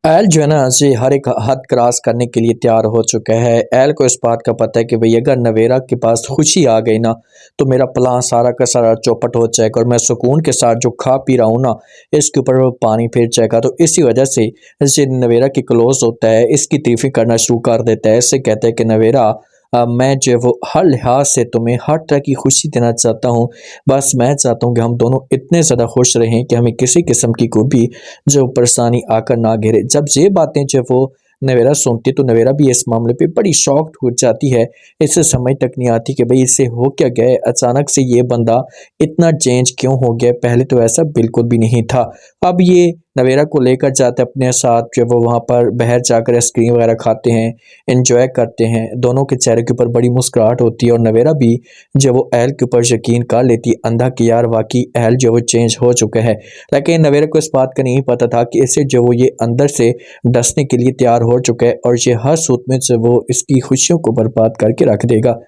L जो है ना जी हर एक हद क्रॉस करने के लिए तैयार हो चुका है। एल को इस बात का पता है कि भाई अगर नवेरा के पास खुशी आ गई ना तो मेरा प्लान सारा का सारा चौपट हो जाएगा और मैं सुकून के साथ जो खा पी रहा हूँ ना इसके ऊपर वो पानी फिर जाएगा। तो इसी वजह से जैसे नवेरा के क्लोज होता है इसकी तारीफें करना शुरू कर देता है। इससे कहता है कि नवेरा मैं जो है वो हर लिहाज से तुम्हें हर तरह की खुशी देना चाहता हूँ। बस मैं चाहता हूँ कि हम दोनों इतने ज़्यादा खुश रहें कि हमें किसी किस्म की कोई भी जो परेशानी आकर ना घेरे। जब ये बातें जो वो नवेरा सुनती है तो नवेरा भी इस मामले पे बड़ी शॉक्ड हो जाती है। इसे समझ तक नहीं आती कि भाई इससे हो क्या गया है, अचानक से ये बंदा इतना चेंज क्यों हो गया, पहले तो ऐसा बिल्कुल भी नहीं था। अब ये नवेरा को लेकर जाते अपने साथ, जो वो वहाँ पर बाहर जाकर आइसक्रीम वगैरह खाते हैं, एंजॉय करते हैं। दोनों के चेहरे के ऊपर बड़ी मुस्कुराहट होती है और नवेरा भी जब वो अहल के ऊपर यकीन कर लेती है अंधा कि यार वाकई अहल जो वो चेंज हो चुका है। लेकिन नवेरा को इस बात का नहीं पता था कि इसे जो वो ये अंदर से डसने के लिए तैयार हो चुका है और ये हर सूरत में जो वो इसकी खुशियों को बर्बाद करके रख देगा।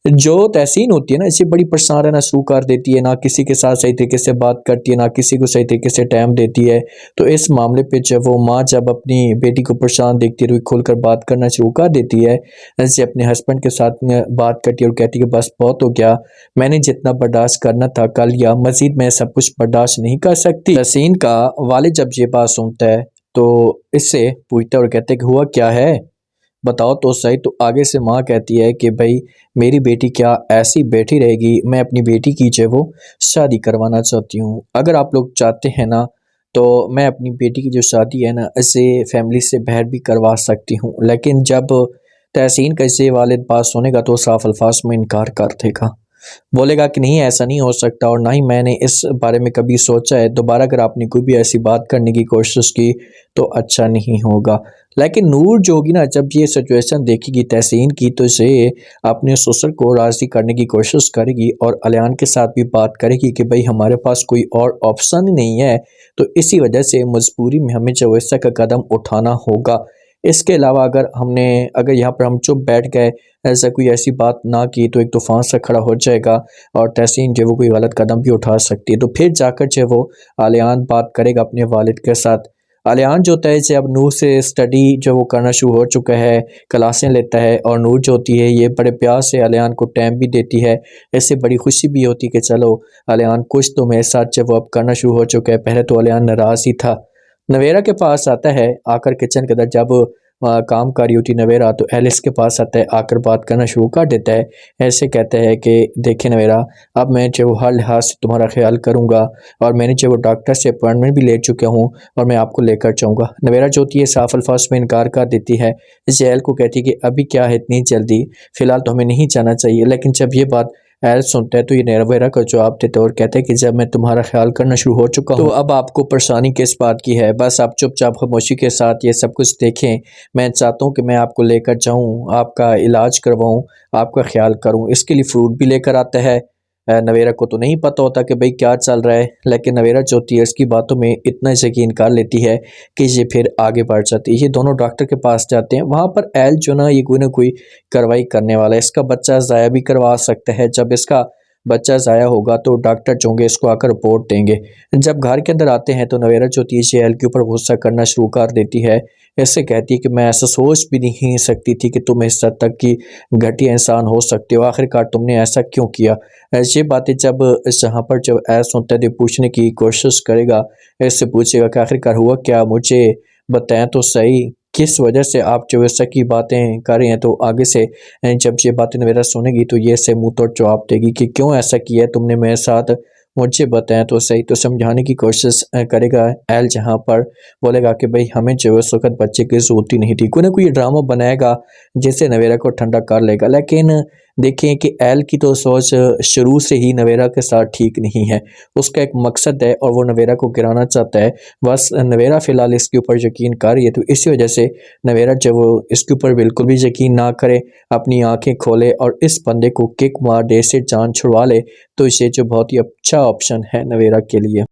जो तहसीन होती है ना इसे बड़ी परेशान रहना शुरू कर देती है, ना किसी के साथ सही तरीके से बात करती है, ना किसी को सही तरीके से टाइम देती है। तो इस मामले पे जब वो माँ जब अपनी बेटी को परेशान देखती है तो खुलकर बात करना शुरू कर देती है। ऐसे अपने हस्बैंड के साथ में बात करती है और कहती है कि बस बहुत हो गया, मैंने जितना बर्दाश्त करना था कल या मजीद मैं सब कुछ बर्दाश्त नहीं कर सकती। तहसीन का वालिद जब ये बात सुनता है तो इससे पूछता है और कहते हैं कि हुआ क्या है, बताओ तो सही। तो आगे से माँ कहती है कि भाई मेरी बेटी क्या ऐसी बैठी रहेगी, मैं अपनी बेटी की जो है वो शादी करवाना चाहती हूँ। अगर आप लोग चाहते हैं ना तो मैं अपनी बेटी की जो शादी है ना इसे फैमिली से बाहर भी करवा सकती हूँ। लेकिन जब तहसीन का इसे वालिद बात सुनेगा तो साफ अल्फाज में इनकार कर देगा, बोलेगा कि नहीं ऐसा नहीं हो सकता और ना ही मैंने इस बारे में कभी सोचा है। दोबारा अगर आपने कोई भी ऐसी बात करने की कोशिश की तो अच्छा नहीं होगा। लेकिन नूर जो होगी ना जब ये सिचुएशन देखेगी तहसीन की तो इसे अपने ससुर को राज़ी करने की कोशिश करेगी और अलियान के साथ भी बात करेगी कि भाई हमारे पास कोई और ऑप्शन ही नहीं है, तो इसी वजह से मजबूरी में हमें जो ऐसा का कदम उठाना होगा। इसके अलावा अगर यहाँ पर हम चुप बैठ गए, ऐसा कोई ऐसी बात ना की तो एक तूफान सा खड़ा हो जाएगा और तहसीन जो वो कोई गलत कदम भी उठा सकती है। तो फिर जाकर जो वो आलियान बात करेगा अपने वालिद के साथ। आलियान जो होता है जब अब नूर से स्टडी जो वो करना शुरू हो चुका है, क्लासें लेता है और नूर जो होती है ये बड़े प्यार से आलियान को टाइम भी देती है। इससे बड़ी खुशी भी होती है कि चलो आलियान कुछ तो मेरे साथ जब वो अब करना शुरू हो चुका है। पहले तो आलियान नाराज़ ही था। नवेरा के पास आता है आकर किचन के अंदर, जब काम कर रही होती नवेरा तो एलिस के पास आता है, आकर बात करना शुरू कर देता है। ऐसे कहता है कि देखिए नवेरा, अब मैं जो हर लिहाज से तुम्हारा ख्याल करूँगा और मैंने जो वो डॉक्टर से अपॉइंटमेंट भी ले चुका हूँ और मैं आपको लेकर जाऊँगा। नवेरा जो होती है साफ अल्फाज में इनकार कर देती है। जैल को कहती है कि अभी क्या है इतनी जल्दी, फ़िलहाल तो हमें नहीं जाना चाहिए। लेकिन जब ये बात एल सुनता है तो ये नवेरा को जवाब देता है और कहता है कि जब मैं तुम्हारा ख्याल करना शुरू हो चुका हूँ तो अब आपको परेशानी किस बात की है, बस आप चुपचाप खामोशी के साथ ये सब कुछ देखें। मैं चाहता हूँ कि मैं आपको लेकर जाऊँ, आपका इलाज करवाऊँ, आपका ख्याल करूँ। इसके लिए फ्रूट भी लेकर आता है। नवेरा को तो नहीं पता होता कि भाई क्या चल रहा है, लेकिन नवेरा जो होती है इसकी बातों में इतना यकीन कर लेती है कि ये फिर आगे बढ़ जाती है। ये दोनों डॉक्टर के पास जाते हैं। वहाँ पर एल जो ना कोई कार्रवाई करने वाला है, इसका बच्चा ज़ाया भी करवा सकता है। जब इसका बच्चा ज़ाया होगा तो डॉक्टर जो होंगे इसको आकर रिपोर्ट देंगे। जब घर के अंदर आते हैं तो नवेरा जो होती है एल के ऊपर गुस्सा करना शुरू कर देती है। इससे कहती है कि मैं ऐसा सोच भी नहीं सकती थी कि तुम इस हद तक की घटिया इंसान हो सकते हो, आखिरकार तुमने ऐसा क्यों किया। ऐसी बातें जब यहाँ पर जब ऐसा होता है तो पूछने की कोशिश करेगा, इससे पूछेगा कि आखिरकार हुआ क्या, मुझे बताएं तो सही, किस वजह से आप जो ऐसा की बातें कर रहे हैं। तो आगे से जब ये बातें नवेरा सुनेगी तो ये से मुंह तोड़ जवाब देगी कि क्यों ऐसा किया है तुमने मेरे साथ, मुझे बताएं तो सही। तो समझाने की कोशिश करेगा एल, जहाँ पर बोलेगा कि भाई हमें जो उस वक्त बच्चे की जरूरत ही नहीं थी। कोई ना कोई ड्रामा बनाएगा जिससे नवेरा को ठंडा कर लेगा। लेकिन देखें कि एल की तो सोच शुरू से ही नवेरा के साथ ठीक नहीं है। उसका एक मकसद है और वो नवेरा को गिराना चाहता है। बस नवेरा फ़िलहाल इसके ऊपर यकीन कर रही है, तो इसी वजह से नवेरा जब वो इसके ऊपर बिल्कुल भी यकीन ना करे, अपनी आंखें खोले और इस बंदे को किक मार दे, से जान छुड़वा ले, तो इसे जो बहुत ही अच्छा ऑप्शन है नवेरा के लिए।